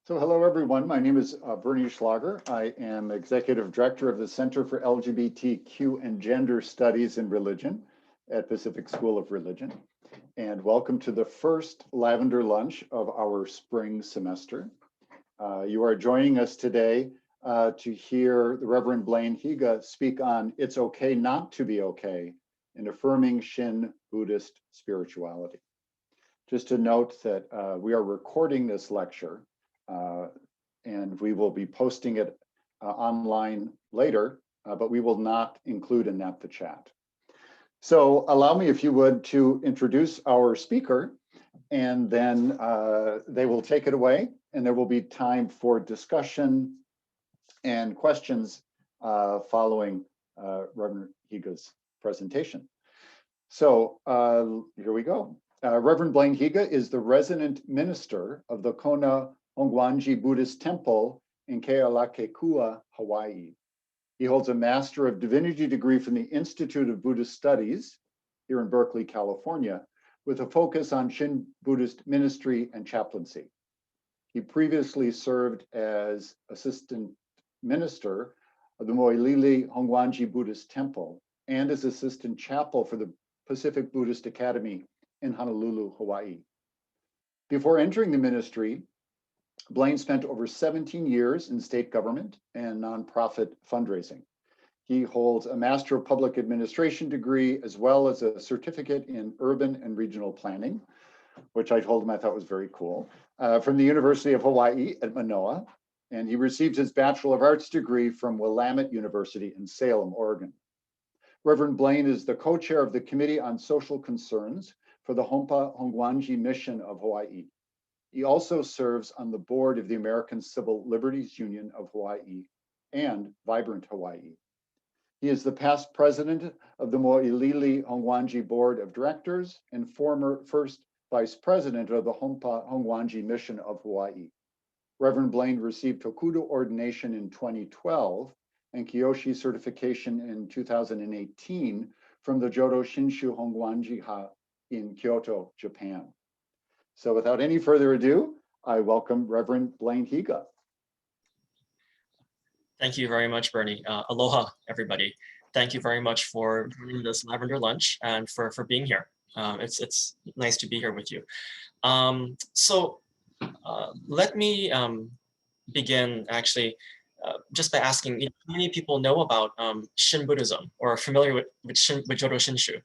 So hello, everyone. My name is Bernie Schlager. I am Executive Director of the Center for LGBTQ and Gender Studies in Religion at Pacific School of Religion. And welcome to the first Lavender Lunch of our spring semester. You are joining us today to hear the Reverend Blayne Higa speak on It's Okay Not to Be Okay in Affirming Shin Buddhist Spirituality. Just to note that we are recording this lecture and we will be posting it online later, but we will not include in that the chat. So allow me, if you would, to introduce our speaker, and then they will take it away, and there will be time for discussion and questions following Reverend Higa's presentation. So here we go. Reverend Blayne Higa is the resident minister of the Kona Hongwanji Buddhist Temple in Kealakekua, Hawaii. He holds a Master of Divinity degree from the Institute of Buddhist Studies here in Berkeley, California, with a focus on Shin Buddhist ministry and chaplaincy. He previously served as assistant minister of the Kona Hongwanji Buddhist Temple and as assistant chapel for the Pacific Buddhist Academy in Honolulu, Hawaii. Before entering the ministry, Blayne spent over 17 years in state government and nonprofit fundraising. He holds a Master of Public Administration degree as well as a certificate in urban and regional planning, which I told him I thought was very cool, from the University of Hawaii at Manoa. And he received his Bachelor of Arts degree from Willamette University in Salem, Oregon. Reverend Blayne is the co-chair of the Committee on Social Concerns for the Kona Hongwanji Mission of Hawaii. He also serves on the board of the American Civil Liberties Union of Hawaii and Vibrant Hawaii. He is the past president of the Mo'ilili Hongwanji Board of Directors and former first vice president of the Kona Hongwanji Mission of Hawaii. Reverend Blayne received Tokudo ordination in 2012 and Kyoshi certification in 2018 from the Jodo Shinshu Hongwanji Ha in Kyoto, Japan. So without any further ado, I welcome Reverend Blayne Higa. Thank you very much, Bernie. Aloha, everybody. Thank you very much for joining this Lavender Lunch and for being here. It's nice to be here with you. Let me begin actually just by asking, how many people know about Shin Buddhism or are familiar with Jodo Shinshu?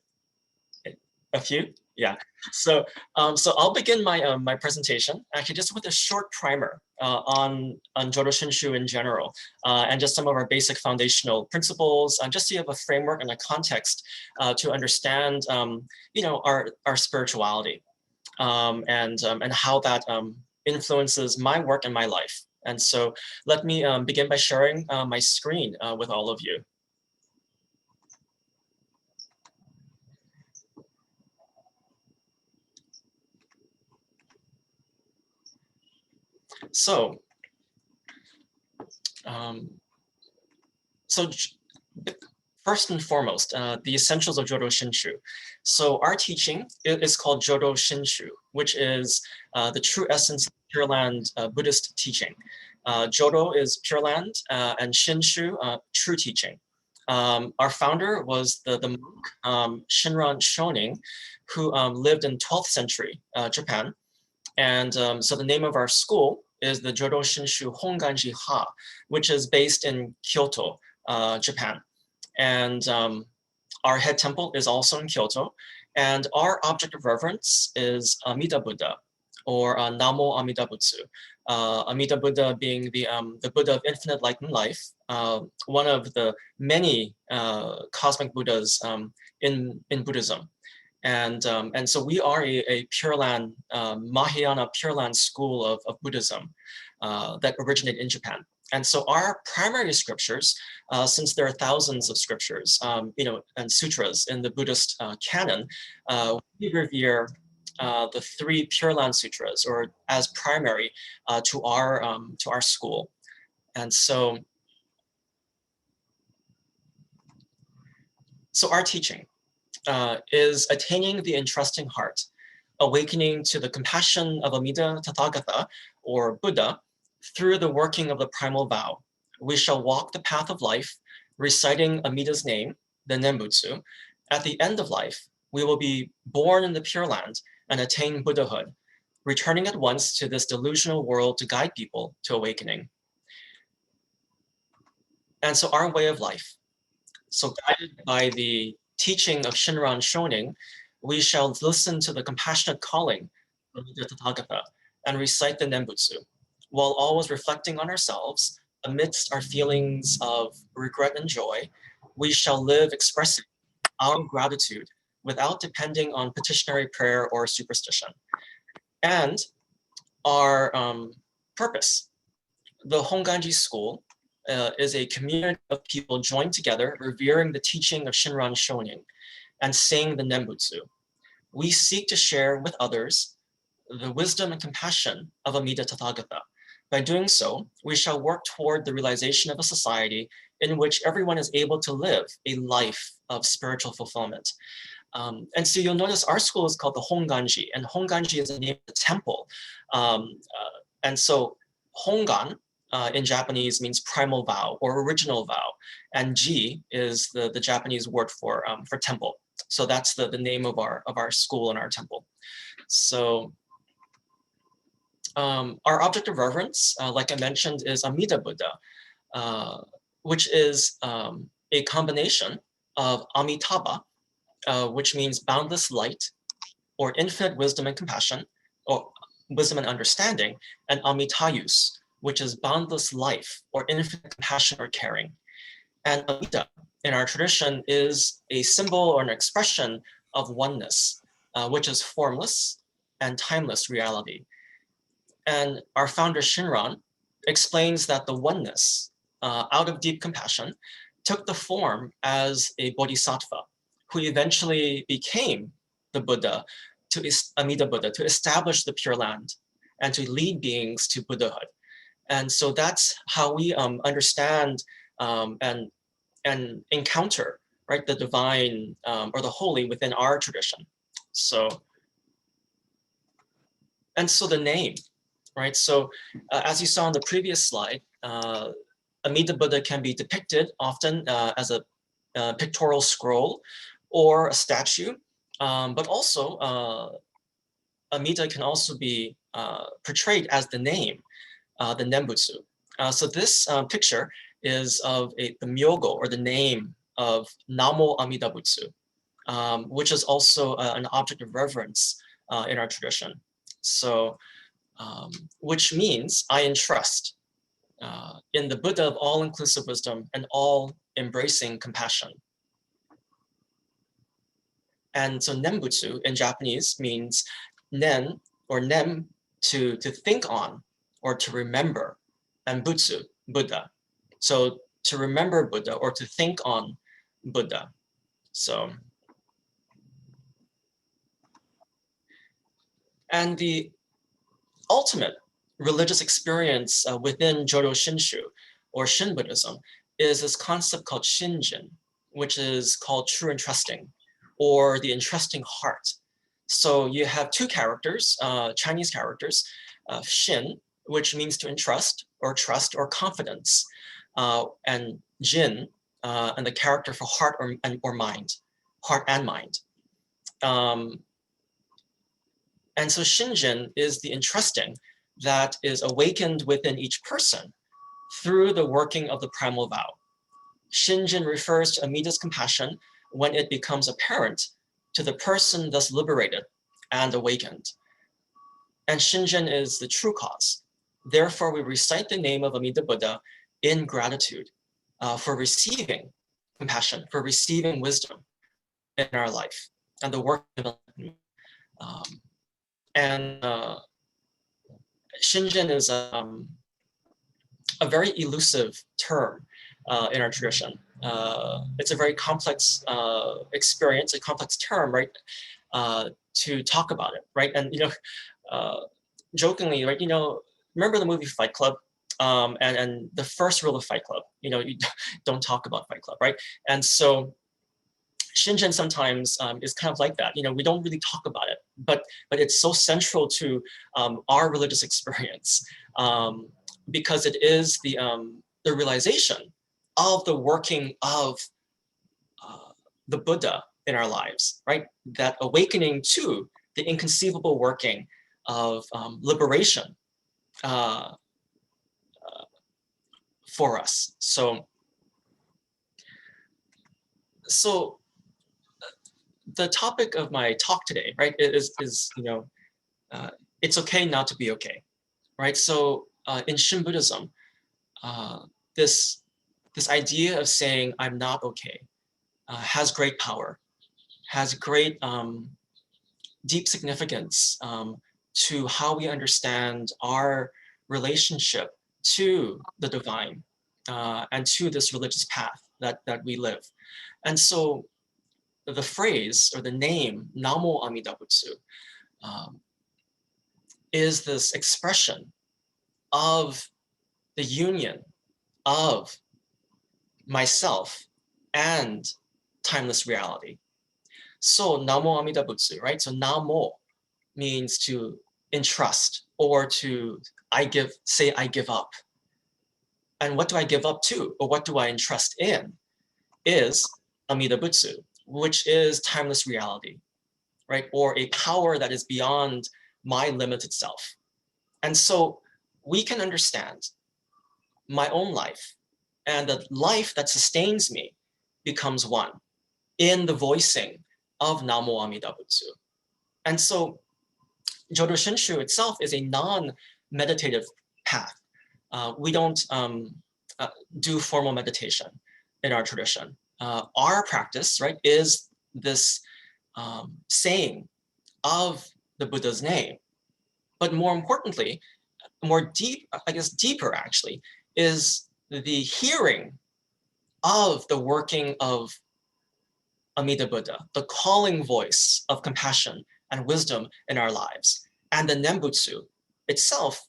A few? Yeah. So I'll begin my presentation actually just with a short primer on Jodo Shinshu in general, and just some of our basic foundational principles, just so you have a framework and a context to understand, our spirituality and how that influences my work and my life. And so let me begin by sharing my screen with all of you. So first and foremost, the essentials of Jodo Shinshu. So our teaching is called Jodo Shinshu, which is the true essence of Pure Land Buddhist teaching. Jodo is Pure Land and Shinshu, true teaching. Our founder was the monk Shinran Shonin, who lived in 12th century Japan. And so the name of our school is the Jodo Shinshu Hongwanji Ha, which is based in Kyoto, Japan. And our head temple is also in Kyoto. And our object of reverence is Amida Buddha, or Namo Amida Butsu. Amida Buddha being the Buddha of infinite light and life, one of the many cosmic Buddhas in Buddhism. And so we are a Pure Land, Mahayana Pure Land school of Buddhism that originated in Japan. And so our primary scriptures, since there are thousands of scriptures, and sutras in the Buddhist canon, we revere the 3 Pure Land sutras, or as primary to our school. And so our teaching is attaining the entrusting heart, awakening to the compassion of Amida Tathagata, or Buddha, through the working of the primal vow, we shall walk the path of life, reciting Amida's name, the Nembutsu. At the end of life, we will be born in the Pure Land and attain Buddhahood, returning at once to this delusional world to guide people to awakening. And so our way of life, so guided by the teaching of Shinran Shonin, we shall listen to the compassionate calling of the Tathagata and recite the Nembutsu, while always reflecting on ourselves amidst our feelings of regret and joy. We shall live expressing our gratitude without depending on petitionary prayer or superstition. And our purpose, the Hongwanji School, is a community of people joined together, revering the teaching of Shinran Shonin and saying the Nembutsu. We seek to share with others the wisdom and compassion of Amida Tathagata. By doing so, we shall work toward the realization of a society in which everyone is able to live a life of spiritual fulfillment. And so you'll notice our school is called the Hongwanji, and Hongwanji is the name of the temple. And so Hongan in Japanese means primal vow or original vow, and Ji is the Japanese word for temple. So that's the name of our school and our temple. So our object of reverence, like I mentioned, is Amida Buddha, which is a combination of Amitabha, which means boundless light, or infinite wisdom and compassion, or wisdom and understanding, and Amitayus, which is boundless life, or infinite compassion or caring. And Amida, in our tradition, is a symbol or an expression of oneness, which is formless and timeless reality. And our founder Shinran explains that the oneness, out of deep compassion, took the form as a bodhisattva, who eventually became the Buddha, Amida Buddha, to establish the Pure Land and to lead beings to Buddhahood. And so that's how we understand and encounter, right, the divine or the holy within our tradition. So the name, right? So as you saw on the previous slide, Amida Buddha can be depicted often as a pictorial scroll or a statue, but also Amida can also be portrayed as the name, the Nembutsu. So this picture is of the myogo, or the name of Namo Amida Butsu, which is also an object of reverence in our tradition. So, which means I entrust in the Buddha of all-inclusive wisdom and all-embracing compassion. And so Nembutsu in Japanese means nen, or nem, to think on or to remember, and butsu, Buddha. So to remember Buddha or to think on Buddha. So, and the ultimate religious experience within Jodo Shinshu, or Shin Buddhism, is this concept called Shinjin, which is called true entrusting, or the entrusting heart. So you have two characters, Chinese characters, Shin, which means to entrust or trust or confidence, and Jin, and the character for heart or mind, heart and mind. And so Shinjin is the entrusting that is awakened within each person through the working of the primal vow. Shinjin refers to Amida's compassion when it becomes apparent to the person thus liberated and awakened. And Shinjin is the true cause. Therefore, we recite the name of Amida Buddha in gratitude for receiving compassion, for receiving wisdom in our life and the work of Shinjin is a very elusive term in our tradition. It's a very complex experience, a complex term, right? To talk about it, right? And jokingly, right? Remember the movie Fight Club? And the first rule of Fight Club, you don't talk about Fight Club, right? And so Shinjin sometimes is kind of like that. We don't really talk about it, but it's so central to our religious experience. because it is the realization of the working of the Buddha in our lives, right? That awakening to the inconceivable working of liberation for us. So the topic of my talk today, right, is it's okay not to be okay, right? So in Shin Buddhism, this idea of saying I'm not okay has great power, has great deep significance to how we understand our relationship to the divine and to this religious path that we live. And so the phrase or the name Namo Amida Butsu is this expression of the union of myself and timeless reality. So Namo Amida Butsu, right? So Namo means to entrust, or to say I give up. And what do I give up to, or what do I entrust in, is Amida Butsu, which is timeless reality, right? Or a power that is beyond my limited self. And so we can understand my own life, and the life that sustains me becomes one in the voicing of Namo Amida Butsu. And so Jodo Shinshu itself is a non-meditative path. We don't do formal meditation in our tradition. Our practice, right, is this saying of the Buddha's name. But more importantly, deeper actually, is the hearing of the working of Amida Buddha, the calling voice of compassion and wisdom in our lives. And the Nembutsu itself,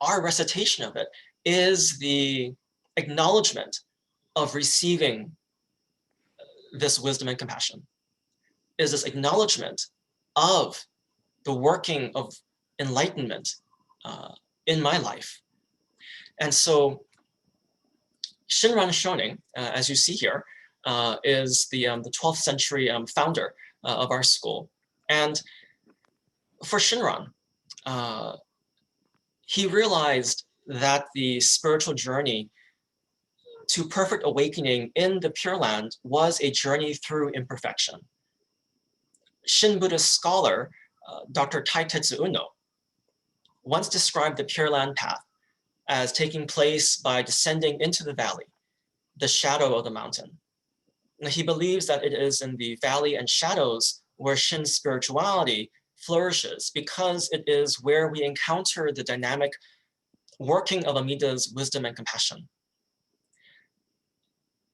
our recitation of it, is the acknowledgement of receiving this wisdom and compassion, is this acknowledgement of the working of enlightenment in my life. And so Shinran Shonin, as you see here, is the 12th century founder of our school. And for Shinran, he realized that the spiritual journey to perfect awakening in the Pure Land was a journey through imperfection. Shin Buddhist scholar Dr. Taitetsu Uno once described the Pure Land path as taking place by descending into the valley, the shadow of the mountain. Now, he believes that it is in the valley and shadows where Shin spirituality flourishes, because it is where we encounter the dynamic working of Amida's wisdom and compassion.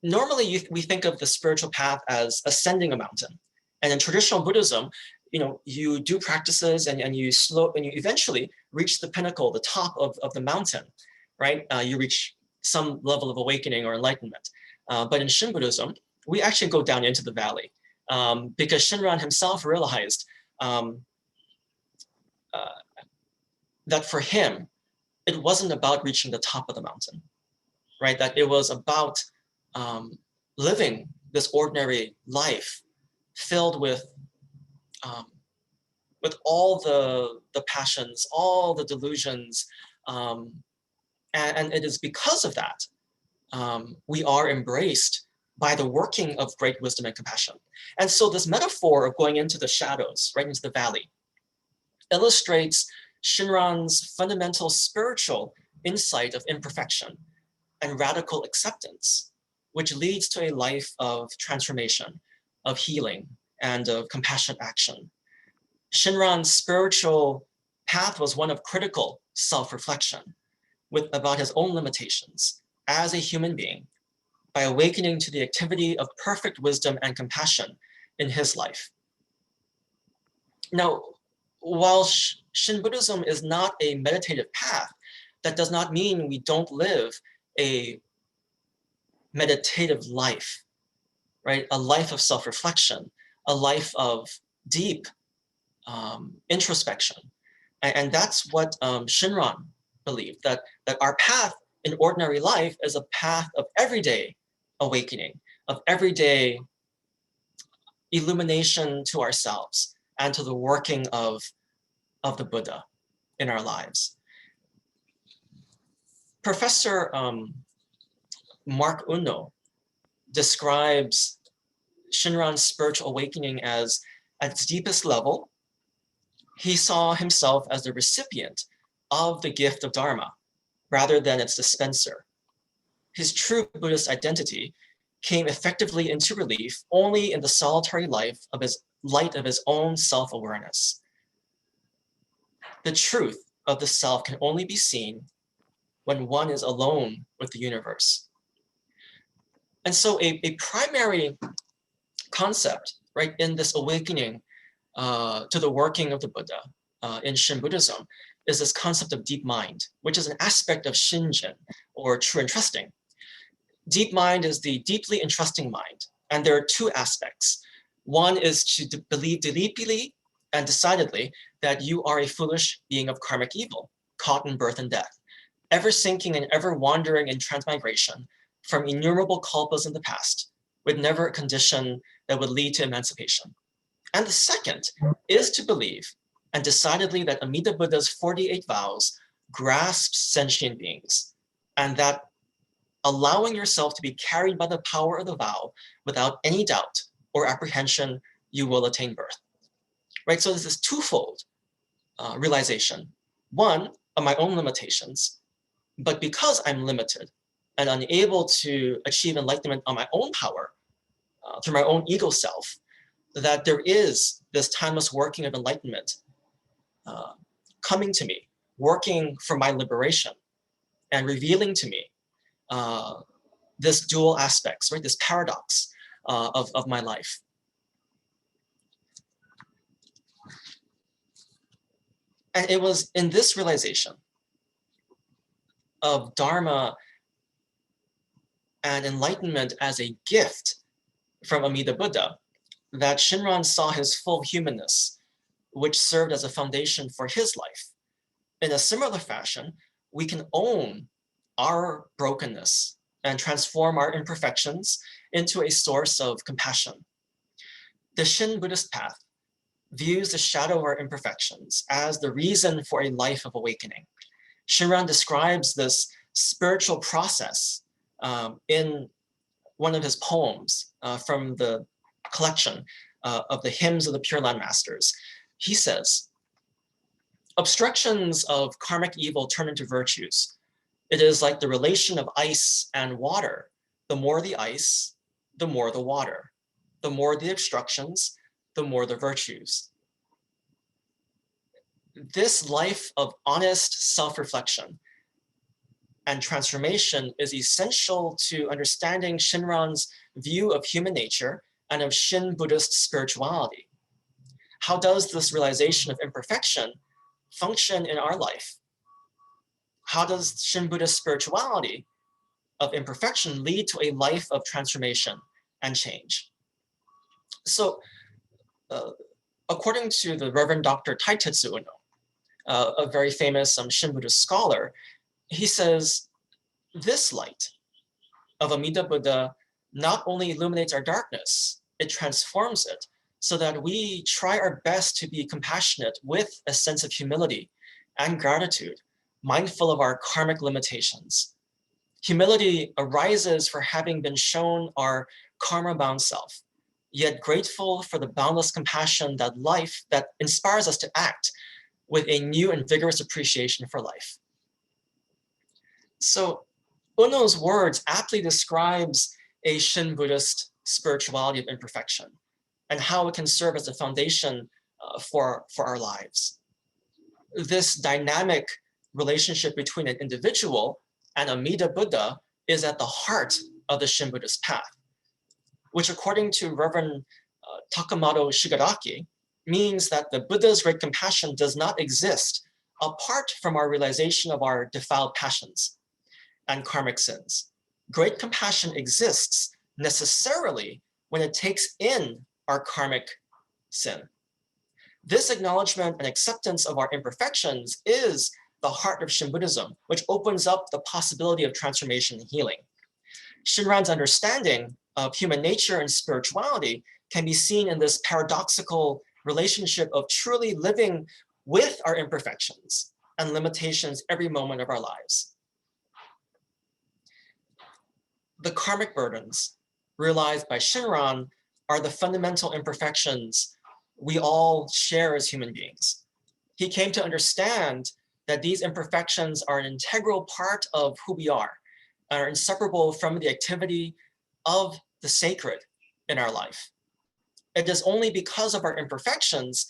Normally, we think of the spiritual path as ascending a mountain. And in traditional Buddhism, you do practices and you eventually reach the pinnacle, the top of the mountain, right? You reach some level of awakening or enlightenment. But in Shin Buddhism, we actually go down into the valley because Shinran himself realized that for him, it wasn't about reaching the top of the mountain, right? That it was about living this ordinary life filled with all the passions, all the delusions, and it is because of that we are embraced by the working of great wisdom and compassion. And so this metaphor of going into the shadows, right into the valley, illustrates Shinran's fundamental spiritual insight of imperfection and radical acceptance, which leads to a life of transformation, of healing, and of compassionate action. Shinran's spiritual path was one of critical self-reflection about his own limitations as a human being, by awakening to the activity of perfect wisdom and compassion in his life. Now, while Shin Buddhism is not a meditative path, that does not mean we don't live a meditative life, right? A life of self-reflection, a life of deep introspection. And that's what Shinran believed that our path in ordinary life is a path of everyday awakening, of everyday illumination to ourselves and to the working of the Buddha in our lives. Professor Mark Uno describes Shinran's spiritual awakening as, at its deepest level, he saw himself as the recipient of the gift of Dharma rather than its dispenser. His true Buddhist identity came effectively into relief only in the solitary light of his own self-awareness. The truth of the self can only be seen when one is alone with the universe. And so a primary concept, right, in this awakening to the working of the Buddha in Shin Buddhism is this concept of deep mind, which is an aspect of Shinjin, or true entrusting. Deep mind is the deeply entrusting mind, and there are two aspects. One is to believe deeply and decidedly that you are a foolish being of karmic evil, caught in birth and death, ever sinking and ever wandering in transmigration from innumerable kalpas in the past, with never a condition that would lead to emancipation. And the second is to believe, and decidedly, that Amida Buddha's 48 vows grasps sentient beings, and that allowing yourself to be carried by the power of the vow without any doubt or apprehension, you will attain birth. Right, so there's this twofold realization. One, of my own limitations, but because I'm limited and unable to achieve enlightenment on my own power, through my own ego self, that there is this timeless working of enlightenment coming to me, working for my liberation, and revealing to me this dual aspects, right? This paradox of my life. And it was in this realization of Dharma and enlightenment as a gift from Amida Buddha that Shinran saw his full humanness, which served as a foundation for his life. In a similar fashion, we can own our brokenness and transform our imperfections into a source of compassion. The Shin Buddhist path views the shadow of our imperfections as the reason for a life of awakening. Shinran describes this spiritual process in one of his poems from the collection of the hymns of the Pure Land Masters. He says, obstructions of karmic evil turn into virtues. It is like the relation of ice and water. The more the ice, the more the water. The more the obstructions, the more the virtues. This life of honest self-reflection and transformation is essential to understanding Shinran's view of human nature and of Shin Buddhist spirituality. How does this realization of imperfection function in our life? How does Shin Buddhist spirituality of imperfection lead to a life of transformation and change? So, according to the Reverend Dr. Taitetsu Uno, a very famous Shin Buddhist scholar, he says, this light of Amida Buddha not only illuminates our darkness, it transforms it so that we try our best to be compassionate with a sense of humility and gratitude, mindful of our karmic limitations. Humility arises for having been shown our karma-bound self, yet grateful for the boundless compassion that inspires us to act with a new and vigorous appreciation for life. So Uno's words aptly describes a Shin Buddhist spirituality of imperfection and how it can serve as a foundation for our lives. This dynamic relationship between an individual and Amida Buddha is at the heart of the Shin Buddhist path, which according to Reverend Takamoto Shigaraki, means that the Buddha's great compassion does not exist apart from our realization of our defiled passions and karmic sins. Great compassion exists necessarily when it takes in our karmic sin. This acknowledgement and acceptance of our imperfections is the heart of Shin Buddhism, which opens up the possibility of transformation and healing. Shinran's understanding of human nature and spirituality can be seen in this paradoxical relationship of truly living with our imperfections and limitations every moment of our lives. The karmic burdens realized by Shinran are the fundamental imperfections we all share as human beings. He came to understand that these imperfections are an integral part of who we are, are inseparable from the activity of the sacred in our life. It is only because of our imperfections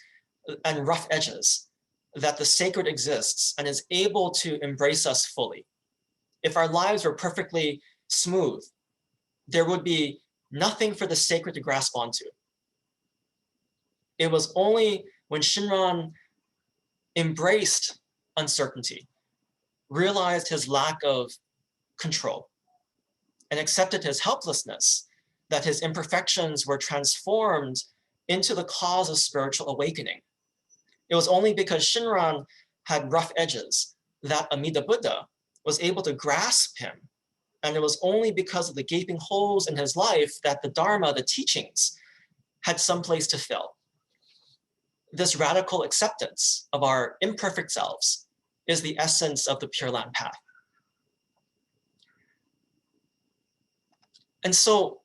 and rough edges that the sacred exists and is able to embrace us fully. If our lives were perfectly smooth, there would be nothing for the sacred to grasp onto. It was only when Shinran embraced uncertainty, realized his lack of control, and accepted his helplessness, that his imperfections were transformed into the cause of spiritual awakening. It was only because Shinran had rough edges that Amida Buddha was able to grasp him. And it was only because of the gaping holes in his life that the Dharma, the teachings, had some place to fill. This radical acceptance of our imperfect selves is the essence of the Pure Land path. And so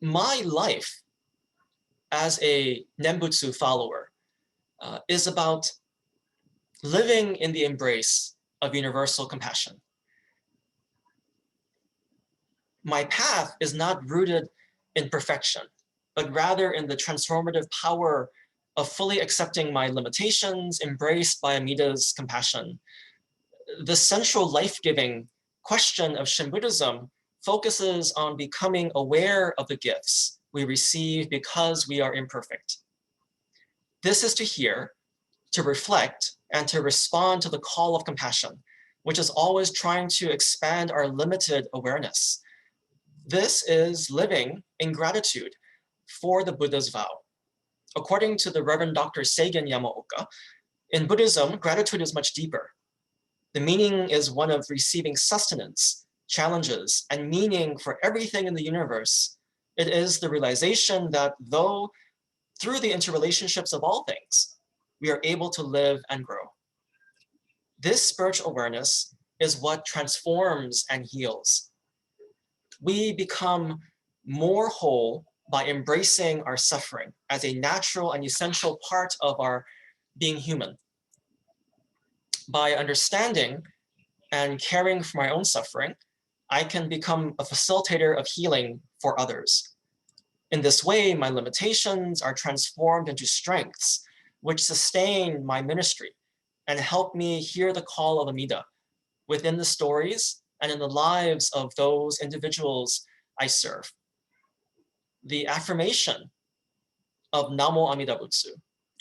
my life as a Nembutsu follower is about living in the embrace of universal compassion. My path is not rooted in perfection, but rather in the transformative power of fully accepting my limitations, embraced by Amida's compassion. The central life-giving question of Shin Buddhism focuses on becoming aware of the gifts we receive because we are imperfect. This is to hear, to reflect, and to respond to the call of compassion, which is always trying to expand our limited awareness. This is living in gratitude for the Buddha's vow. According to the Reverend Dr. Seigen Yamaoka, in Buddhism, gratitude is much deeper. The meaning is one of receiving sustenance, challenges, and meaning for everything in the universe. It is the realization that though through the interrelationships of all things, we are able to live and grow. This spiritual awareness is what transforms and heals. We become more whole by embracing our suffering as a natural and essential part of our being human. By understanding and caring for my own suffering, I can become a facilitator of healing for others. In this way, my limitations are transformed into strengths, which sustain my ministry and help me hear the call of Amida within the stories and in the lives of those individuals I serve. The affirmation of Namo Amida Butsu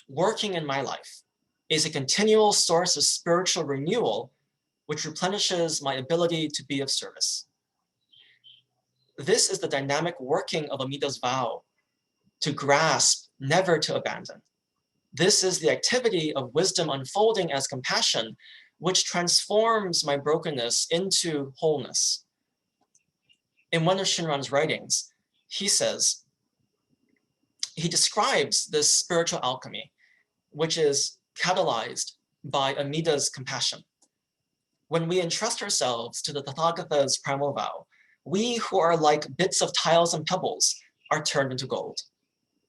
working in my life is a continual source of spiritual renewal, which replenishes my ability to be of service. This is the dynamic working of Amida's vow, to grasp, never to abandon. This is the activity of wisdom unfolding as compassion, which transforms my brokenness into wholeness. In one of Shinran's writings, he says, he describes this spiritual alchemy, which is catalyzed by Amida's compassion. When we entrust ourselves to the Tathagatha's primal vow, we who are like bits of tiles and pebbles are turned into gold.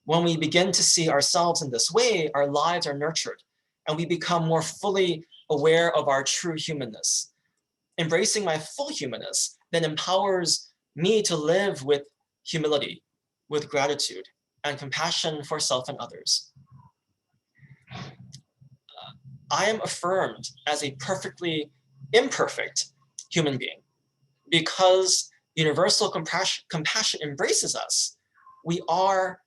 When we begin to see ourselves in this way, our lives are nurtured and we become more fully aware of our true humanness. Embracing my full humanness then empowers me to live with humility, with gratitude, and compassion for self and others. I am affirmed as a perfectly imperfect human being. Because universal compassion embraces us, we are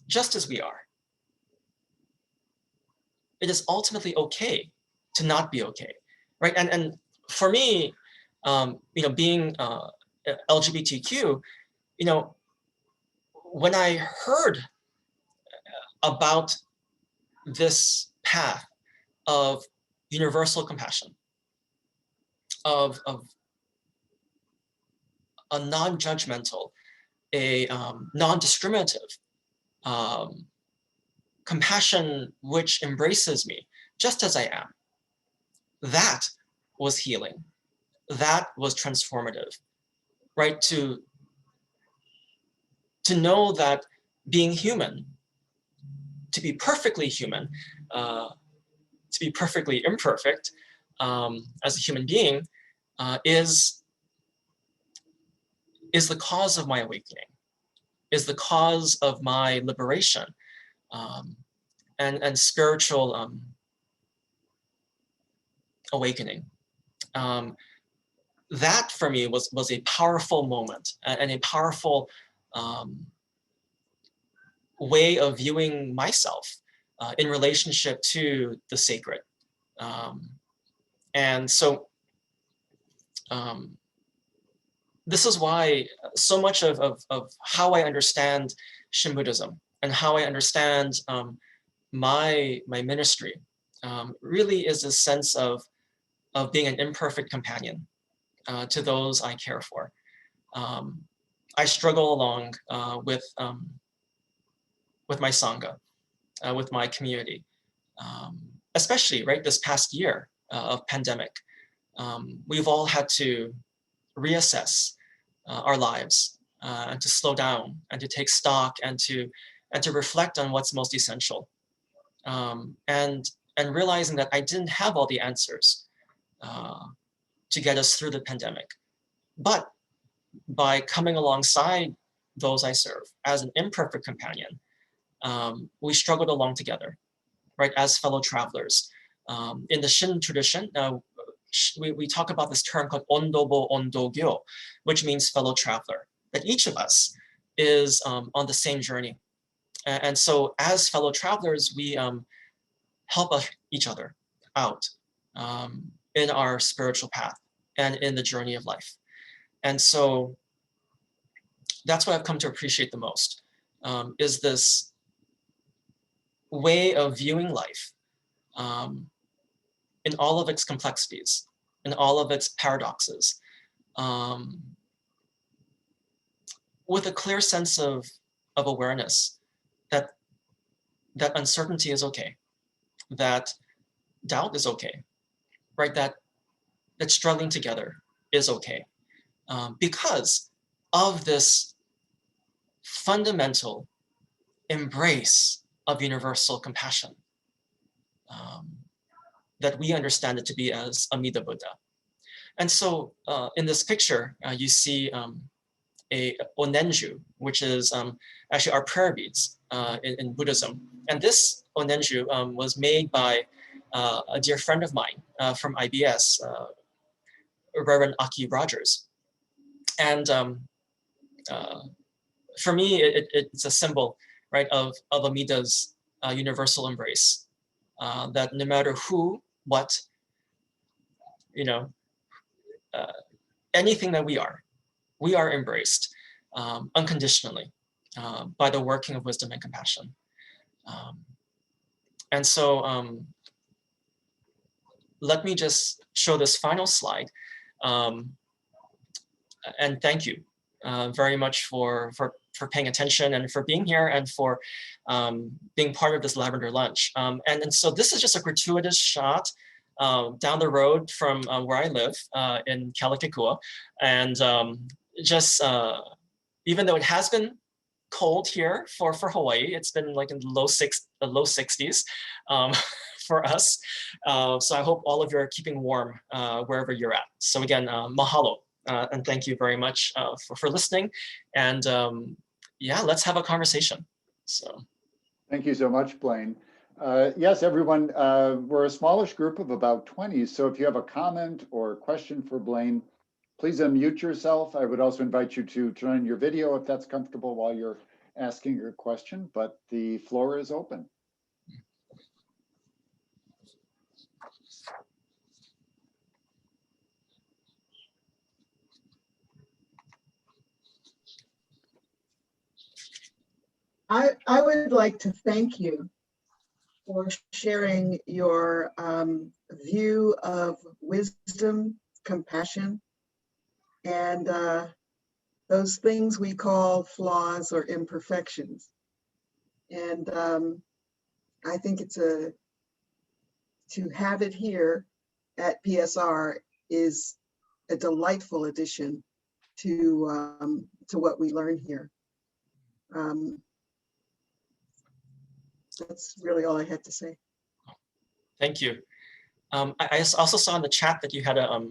just as we are. It is ultimately okay to not be okay, right? And for me, being LGBTQ, when I heard about this path of universal compassion, of a non-judgmental, a non-discriminative compassion which embraces me just as I am. That was healing. That was transformative, right? To know that being human, to be perfectly human, to be perfectly imperfect as a human being is the cause of my awakening, is the cause of my liberation and spiritual awakening. That for me was a powerful moment and a powerful way of viewing myself in relationship to the sacred. And so this is why so much of how I understand Shin Buddhism and how I understand my ministry really is a sense of being an imperfect companion to those I care for. I struggle along with my Sangha, with my community, especially right this past year of pandemic. We've all had to reassess our lives and to slow down and to take stock and to reflect on what's most essential. And realizing that I didn't have all the answers to get us through the pandemic. But by coming alongside those I serve as an imperfect companion, we struggled along together, right, as fellow travelers. In the Shin tradition, we talk about this term called ondobo ondogyo, which means fellow traveler, that each of us is on the same journey. And so as fellow travelers, we help each other out in our spiritual path and in the journey of life. And so that's what I've come to appreciate the most, is this way of viewing life in all of its complexities, in all of its paradoxes, with a clear sense of awareness that uncertainty is okay, that doubt is okay, right? That struggling together is okay, because of this fundamental embrace of universal compassion that we understand it to be as Amida Buddha. And so in this picture, you see a onenju, which is actually our prayer beads in Buddhism. And this onenju was made by a dear friend of mine from IBS, Reverend Aki Rogers. And for me, it's a symbol, right, of Amida's universal embrace, that no matter who, what, anything that we are embraced unconditionally by the working of wisdom and compassion. And so let me just show this final slide. And thank you very much for paying attention and for being here and for being part of this Lavender Lunch. And so this is just a gratuitous shot down the road from where I live in Kealakekua. And just, even though it has been cold here for Hawaii, it's been like in the low 60s for us. So I hope all of you are keeping warm wherever you're at. So again, mahalo. And thank you very much for listening. And yeah, let's have a conversation. So. Thank you so much, Blayne. Yes, everyone, we're a smallish group of about 20. So if you have a comment or question for Blayne, please unmute yourself. I would also invite you to turn on your video if that's comfortable while you're asking your question, but the floor is open. I would like to thank you for sharing your view of wisdom, compassion, and those things we call flaws or imperfections. And I think to have it here at PSR is a delightful addition to what we learn here. That's really all I had to say. Thank you. I also saw in the chat that you had a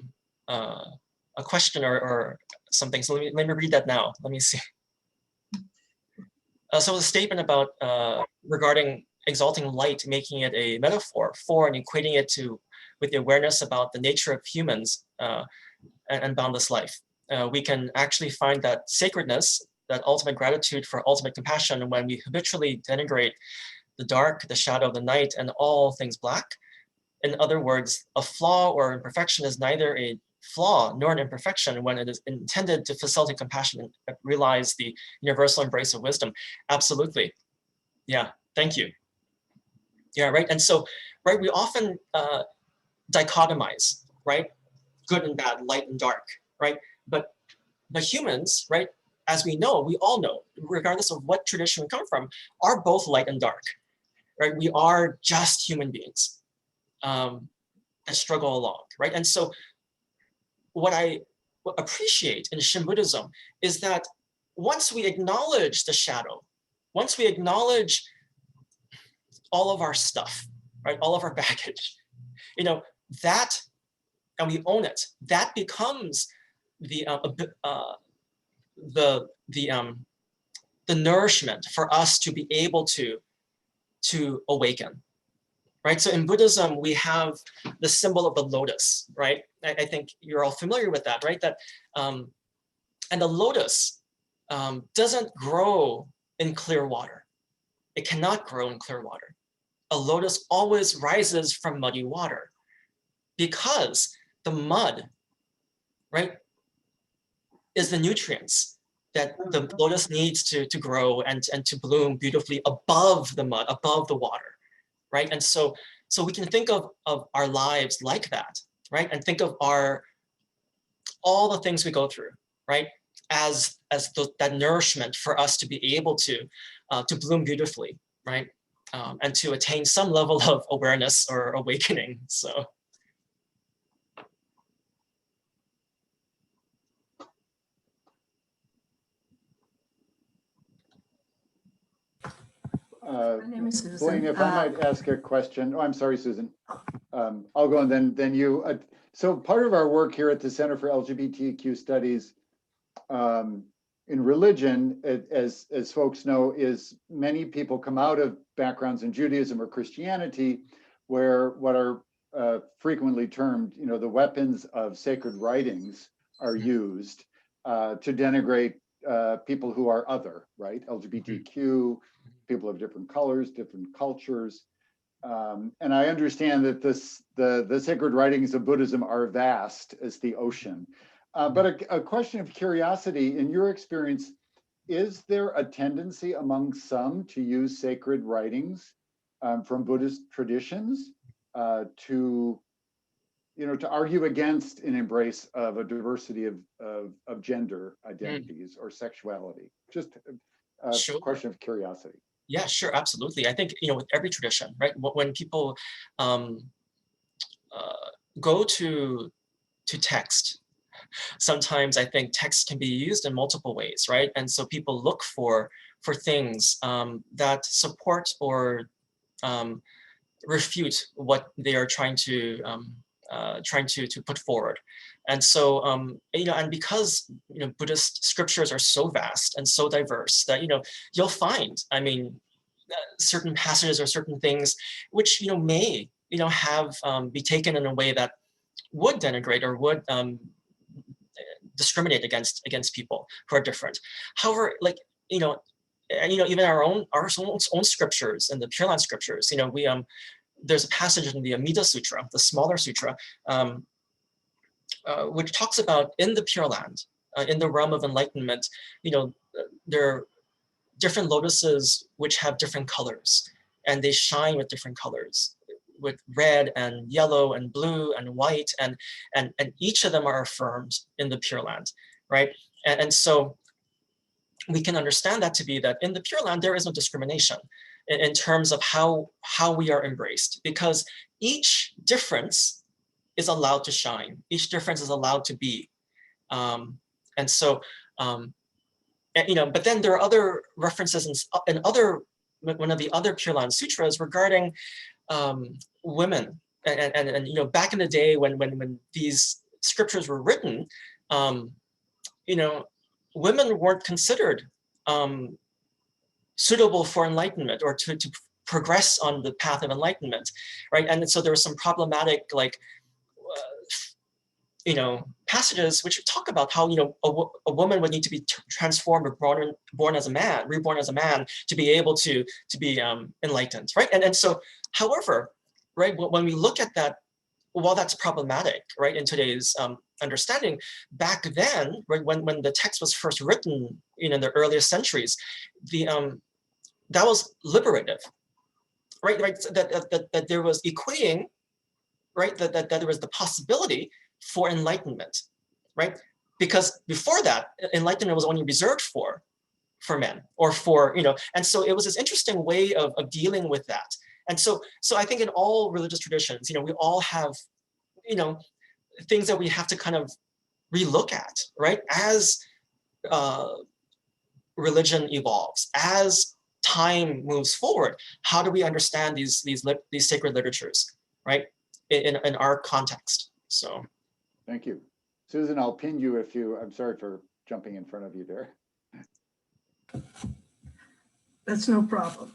question or something. So let me read that now. Let me see. So the statement about regarding exalting light, making it a metaphor for and equating it with the awareness about the nature of humans and boundless life. We can actually find that sacredness, that ultimate gratitude for ultimate compassion when we habitually denigrate the dark, the shadow, the night, and all things black. In other words, a flaw or imperfection is neither a flaw nor an imperfection when it is intended to facilitate compassion and realize the universal embrace of wisdom. Absolutely. Yeah, thank you. Yeah, right. And so, right, we often dichotomize, right? Good and bad, light and dark, right? But humans, right, as we know, we all know, regardless of what tradition we come from, are both light and dark, right? We are just human beings that struggle along, right? And so what I appreciate in Shin Buddhism is that once we acknowledge the shadow, once we acknowledge all of our stuff, right, all of our baggage, you know, that, and we own it, that becomes the nourishment for us to be able to awaken, right? So in Buddhism, we have the symbol of the lotus, right? I think you're all familiar with that, right? That and the lotus doesn't grow in clear water. It cannot grow in clear water. A lotus always rises from muddy water because the mud, right, is the nutrients that the lotus needs to grow and to bloom beautifully above the mud, above the water, right? And so we can think of our lives like that, right? And think of all the things we go through, right? As that nourishment for us to be able to bloom beautifully, right? And to attain some level of awareness or awakening, so. My name is Susan. Blayne, if I might ask a question. Oh, I'm sorry, Susan. I'll go and then you. So part of our work here at the Center for LGBTQ Studies in religion, as folks know, is many people come out of backgrounds in Judaism or Christianity, where what are frequently termed, you know, the weapons of sacred writings are used to denigrate people who are other, right? LGBTQ, people of different colors, different cultures. And I understand that the sacred writings of Buddhism are vast as the ocean. But a question of curiosity, in your experience, is there a tendency among some to use sacred writings from Buddhist traditions to argue against an embrace of a diversity of gender identities or sexuality? Just a Sure. question of curiosity. Yeah, sure, absolutely. I think, you know, with every tradition, right? When people go to text, sometimes I think text can be used in multiple ways, right? And so people look for things that support or refute what they are trying to put forward. And so you know, and because, you know, Buddhist scriptures are so vast and so diverse that, you know, you'll find, I mean, certain passages or certain things which, you know, may, you know, have be taken in a way that would denigrate or would discriminate against people who are different. However, like, you know, even our own scriptures and the Pure Land scriptures, you know, we there's a passage in the Amida Sutra, the smaller sutra, which talks about in the Pure Land, in the realm of enlightenment, you know, there are different lotuses which have different colors, and they shine with different colors, with red and yellow and blue and white, and each of them are affirmed in the Pure Land, right? And so we can understand that to be that in the Pure Land, there is no discrimination in terms of how we are embraced, because each difference is allowed to shine. Each difference is allowed to be. And so, you know, but then there are other references in one of the other Pure Land sutras regarding women, and you know, back in the day when these scriptures were written, you know, women weren't considered suitable for enlightenment or to progress on the path of enlightenment, right? And so there was some problematic, like, you know, passages which talk about how, you know, a woman would need to be transformed or born as a man, reborn as a man, to be able to be enlightened, right? And so, however, right, when we look at that, while that's problematic, right, in today's understanding, back then, right, when the text was first written, you know, in the earliest centuries, that was liberative, right? That there was equating, right, that there was the possibility for enlightenment, right? Because before that, enlightenment was only reserved for men, or for, you know, and so it was this interesting way of dealing with that. And so I think in all religious traditions, you know, we all have, you know, things that we have to kind of relook at, right? As religion evolves, as time moves forward, how do we understand these sacred literatures, right? In our context. So. Thank you. Susan, I'll pin you if you, I'm sorry for jumping in front of you there. That's no problem.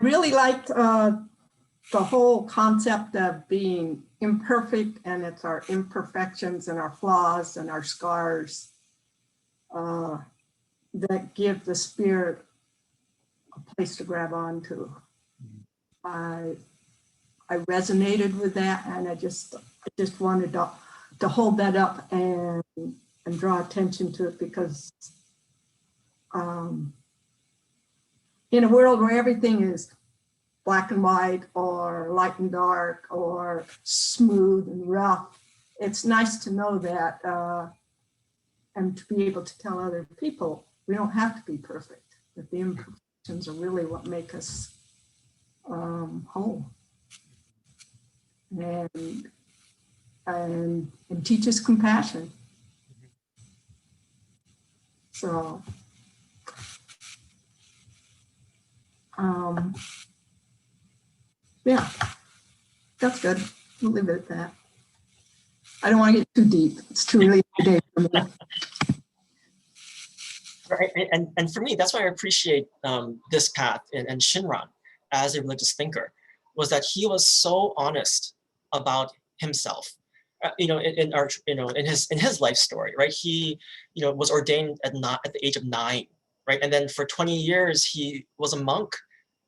Really liked the whole concept of being imperfect, and it's our imperfections and our flaws and our scars that give the spirit a place to grab onto. I resonated with that, and I just wanted to hold that up and draw attention to it, because in a world where everything is black and white or light and dark or smooth and rough, it's nice to know that and to be able to tell other people we don't have to be perfect, that the imperfections are really what make us whole. And teach us compassion. So yeah, that's good. We'll leave it at that. I don't want to get too deep. It's too early today for me. Right, and for me, that's why I appreciate this path and Shinran as a religious thinker, was that he was so honest about himself. You know, in his life story, right? He, you know, was ordained at the age of 9, right? And then for 20 years he was a monk,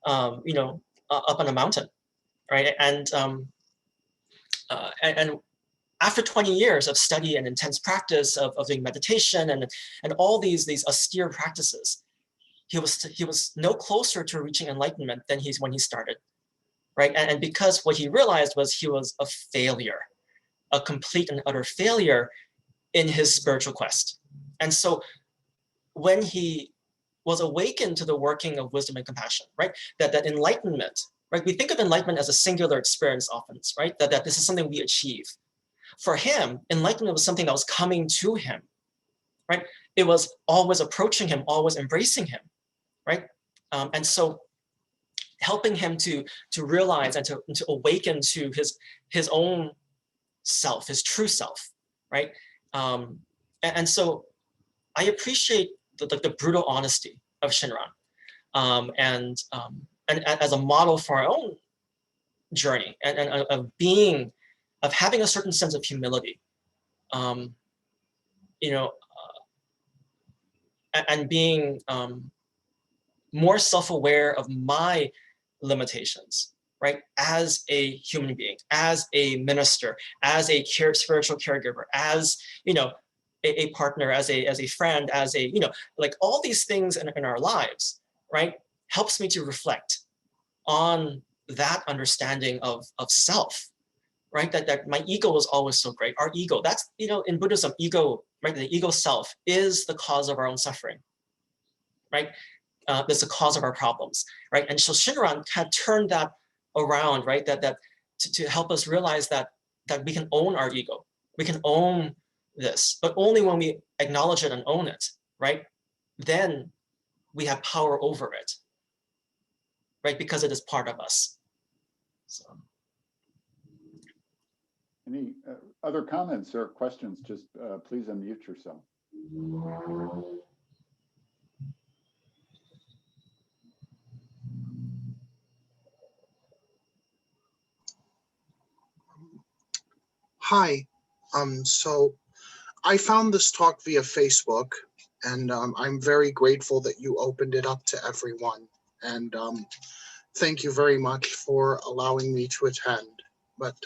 you know, up on a mountain, right? And after 20 years of study and intense practice of doing meditation and all these austere practices, he was no closer to reaching enlightenment than when he started, right? And because what he realized was he was a failure, a complete and utter failure in his spiritual quest. And so when he was awakened to the working of wisdom and compassion, right? That enlightenment, right? We think of enlightenment as a singular experience often, right? That this is something we achieve. For him, enlightenment was something that was coming to him, right? It was always approaching him, always embracing him, right? And so helping him to realize and to awaken to his own self, his true self, right? And so I appreciate the brutal honesty of Shinran, and as a model for our own journey and of having a certain sense of humility, you know, and being more self-aware of my limitations, right? As a human being, as a minister, as a spiritual caregiver, as, you know, a partner, as a friend, as a, you know, like all these things in our lives, right? helps me to reflect on that understanding of self, right? That my ego was always so great. Our ego, that's, in Buddhism, ego, right? The ego self is the cause of our own suffering, right? That's the cause of our problems, right? And so Shinran had turned that around, right? That to help us realize that we can own our ego. We can own this, but only when we acknowledge it and own it, right? Then we have power over it, right? Because it is part of us. So. Any other comments or questions? Just please unmute yourself. Hi, so I found this talk via Facebook, and I'm very grateful that you opened it up to everyone. And thank you very much for allowing me to attend. But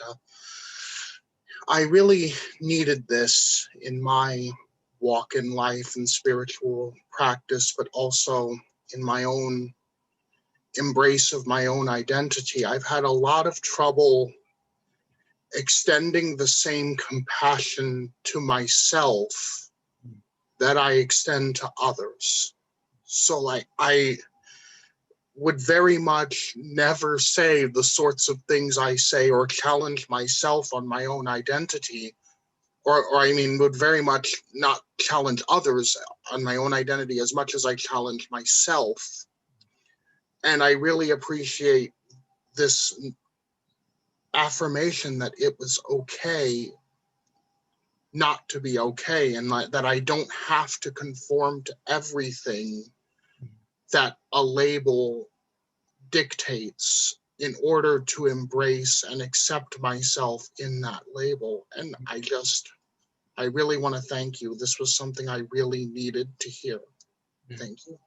I really needed this in my walk in life and spiritual practice, but also in my own embrace of my own identity. I've had a lot of trouble extending the same compassion to myself that I extend to others. So like I would very much never say the sorts of things I say or challenge myself on my own identity, or I mean would very much not challenge others on my own identity as much as I challenge myself. And I really appreciate this affirmation that it was okay not to be okay, and that I don't have to conform to everything that a label dictates in order to embrace and accept myself in that label. And I really want to thank you. This was something I really needed to hear. Thank you.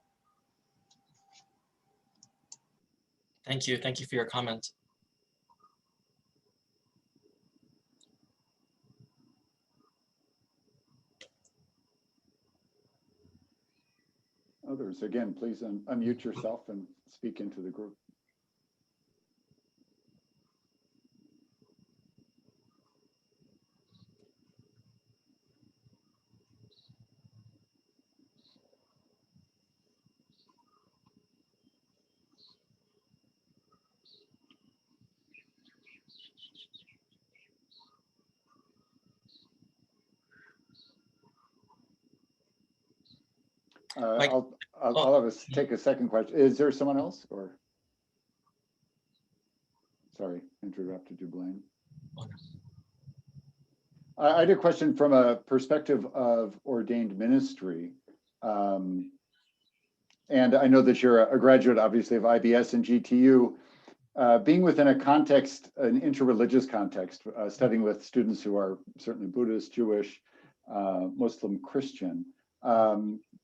Thank you. Thank you for your comment. Others, again, please unmute yourself and speak into the group. I'll have us take a second question. Is there someone else, or? Sorry, interrupted you, Blayne. I had a question from a perspective of ordained ministry. And I know that you're a graduate, obviously, of IBS and GTU. Being within a context, an interreligious context, studying with students who are certainly Buddhist, Jewish, Muslim, Christian.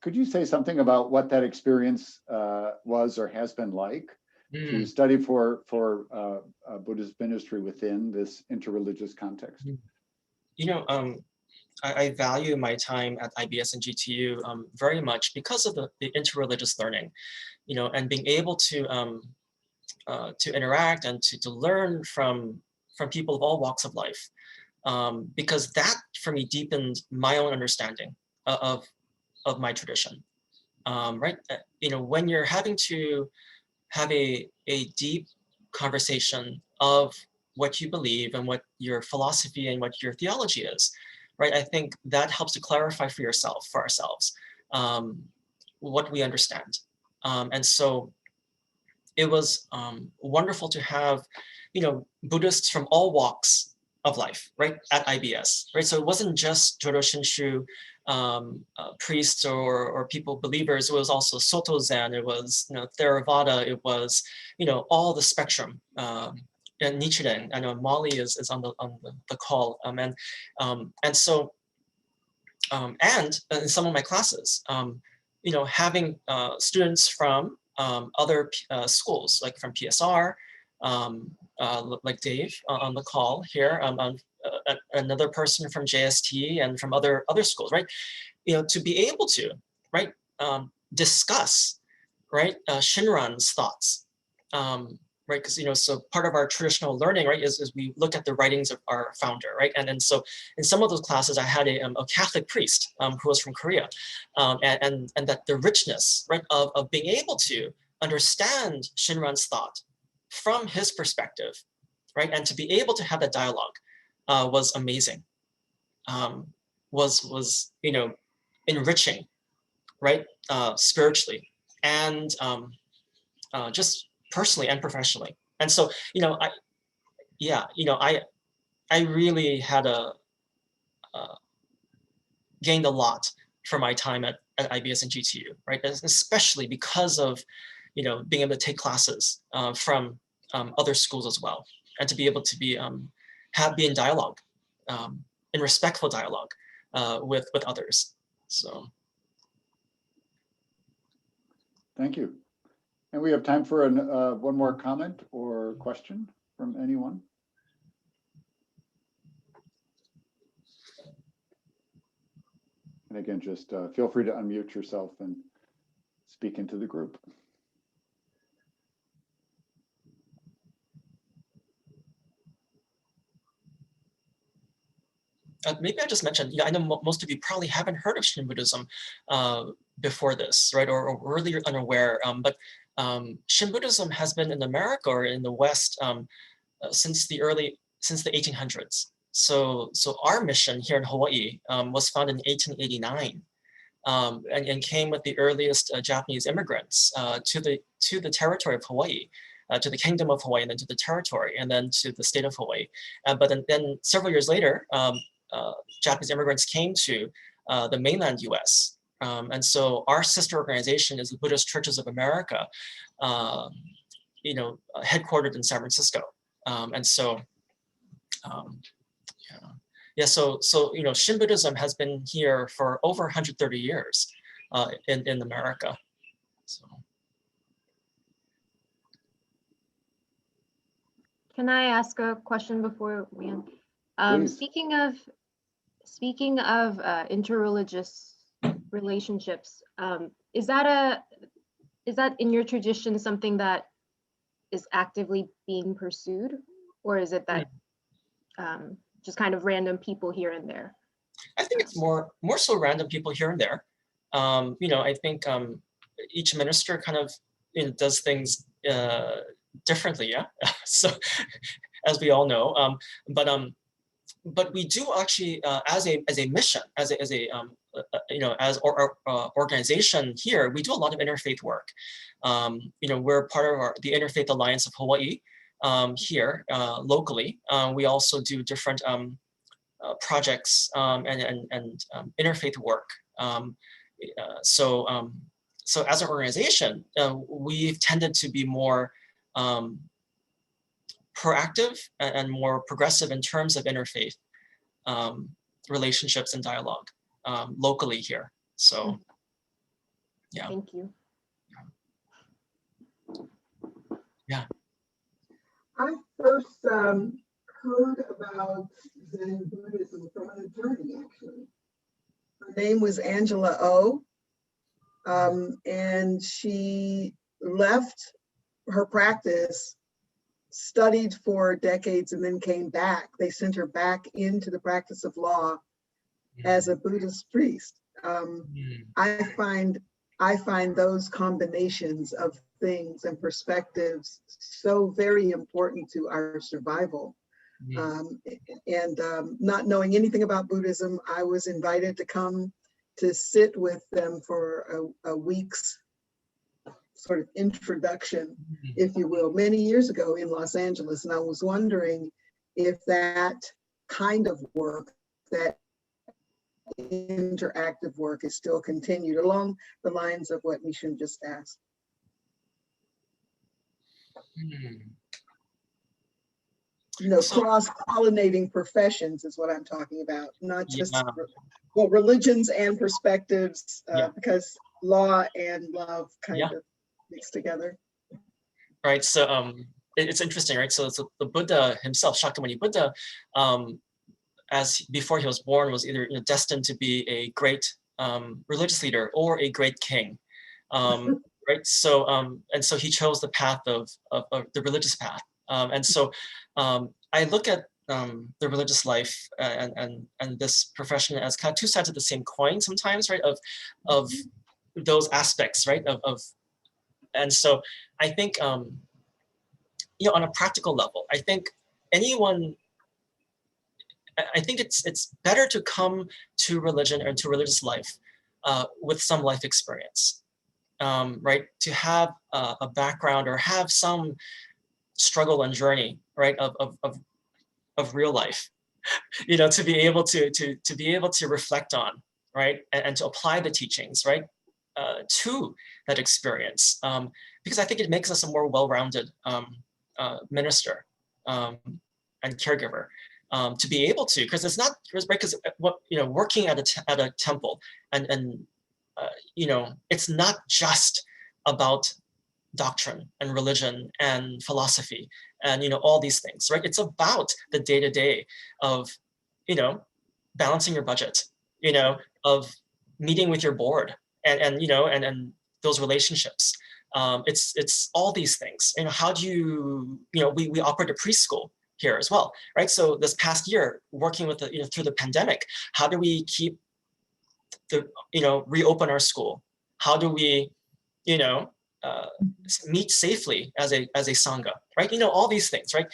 Could you say something about what that experience was or has been like to study for Buddhist ministry within this interreligious context? I value my time at IBS and GTU very much because of the interreligious learning, and being able to interact and to learn from people of all walks of life, because that for me deepened my own understanding of my tradition, right? When you're having to have a deep conversation of what you believe and what your philosophy and what your theology is, right? I think that helps to clarify for ourselves, what we understand. And so it was wonderful to have, Buddhists from all walks of life, right, at IBS, right? So it wasn't just Jodo Shinshu priests or people, believers. It was also Soto Zen, it was Theravada, it was all the spectrum. And Nichiren, I know Molly is on the call, and so and in some of my classes, having students from other schools, like from PSR, like Dave on the call here, another person from JST and from other schools, right? To be able to, right, discuss right? Shinran's thoughts, right? Because, so part of our traditional learning, right, is we look at the writings of our founder, right? And so in some of those classes, I had a Catholic priest who was from Korea, and that the richness, right, of being able to understand Shinran's thought from his perspective, right, and to be able to have that dialogue was amazing, was enriching, right, spiritually, and just personally and professionally. And so, I really had gained a lot from my time at IBS and GTU, right? Especially because of, being able to take classes from other schools as well, and to be able to be in dialogue, in respectful dialogue with others. So. Thank you. And we have time for one more comment or question from anyone. And again, just feel free to unmute yourself and speak into the group. Maybe I just mentioned, I know most of you probably haven't heard of Shin Buddhism before this, right, or really unaware, but Shin Buddhism has been in America or in the West since the 1800s. So our mission here in Hawaii was founded in 1889, and came with the earliest Japanese immigrants to the territory of Hawaii, to the Kingdom of Hawaii, and then to the territory, and then to the state of Hawaii. But then several years later, Japanese immigrants came to the mainland US. And so our sister organization is the Buddhist Churches of America, headquartered in San Francisco. And so, so Shin Buddhism has been here for over 130 years in America. So. Can I ask a question before we end? Speaking of interreligious relationships, is that in your tradition something that is actively being pursued, or is it that just kind of random people here and there? I think it's more so random people here and there. I think each minister kind of does things differently, yeah. So, as we all know, but we do actually, as a mission, as organization here, we do a lot of interfaith work. We're part of the Interfaith Alliance of Hawaii here locally. We also do different projects and interfaith work. So as an organization, we've tended to be more proactive and more progressive in terms of interfaith relationships and dialogue locally here. So, yeah. Thank you. Yeah. I first heard about Zen Buddhism from an attorney, actually. Her name was Angela O. And she left her practice, studied for decades, and then came back. They sent her back into the practice of law as a Buddhist priest. I find those combinations of things and perspectives so very important to our survival. Not knowing anything about Buddhism, I was invited to come to sit with them for a week's sort of introduction, if you will, many years ago in Los Angeles. And I was wondering if that kind of work, that interactive work, is still continued along the lines of what Mishun just asked. Cross-pollinating professions is what I'm talking about, not just religions and perspectives, because law and love kind of mixed together. Right. So it's interesting, right? So the Buddha himself, Shakyamuni Buddha, as before he was born, was either destined to be a great religious leader or a great king. right? So and so he chose the path of the religious path. And so I look at the religious life and this profession as kind of two sides of the same coin sometimes, right? Of those aspects, right? And so I think you know, on a practical level, I think it's better to come to religion or to religious life with some life experience, right? To have a background or have some struggle and journey, right? Of real life, you know, to be able to reflect on, right? And to apply the teachings, right? To that experience, because I think it makes us a more well-rounded minister and caregiver, to be able to, because it's not, right, because what, you know, working at a temple and you know, it's not just about doctrine and religion and philosophy and, you know, all these things, right? It's about the day-to-day of, you know, balancing your budget, you know, of meeting with your board and you know, and those relationships. It's all these things. You know, how do you know, we operate a preschool here as well, right? So this past year, working with the, you know, through the pandemic, how do we keep the, you know, reopen our school? How do we, you know, meet safely as a sangha, right? You know, all these things, right?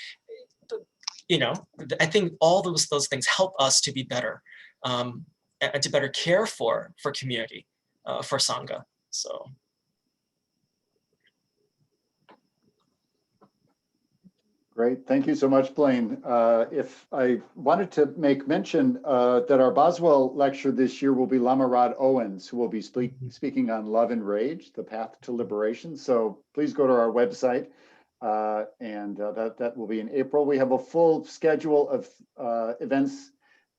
You know, I think all those things help us to be better, and to better care for community, for sangha. So. Great, thank you so much, Blayne. If I wanted to make mention that our Boswell lecture this year will be Lama Rod Owens, who will be speaking on love and rage, the path to liberation. So please go to our website, and that will be in April. We have a full schedule of events,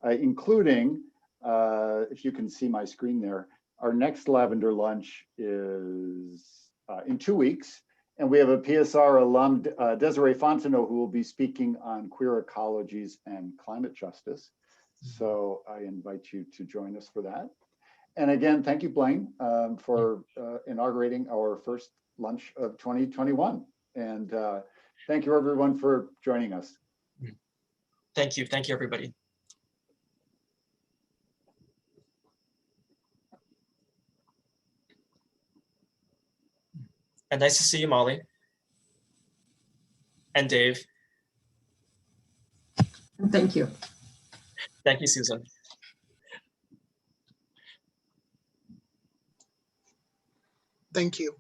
including, if you can see my screen there, our next Lavender Lunch is in 2 weeks. And we have a PSR alum, Desiree Fontenot, who will be speaking on queer ecologies and climate justice. So I invite you to join us for that. And again, thank you, Blayne, for inaugurating our first lunch of 2021. And thank you, everyone, for joining us. Thank you, everybody. And nice to see you, Molly. And Dave. Thank you. Thank you, Susan. Thank you.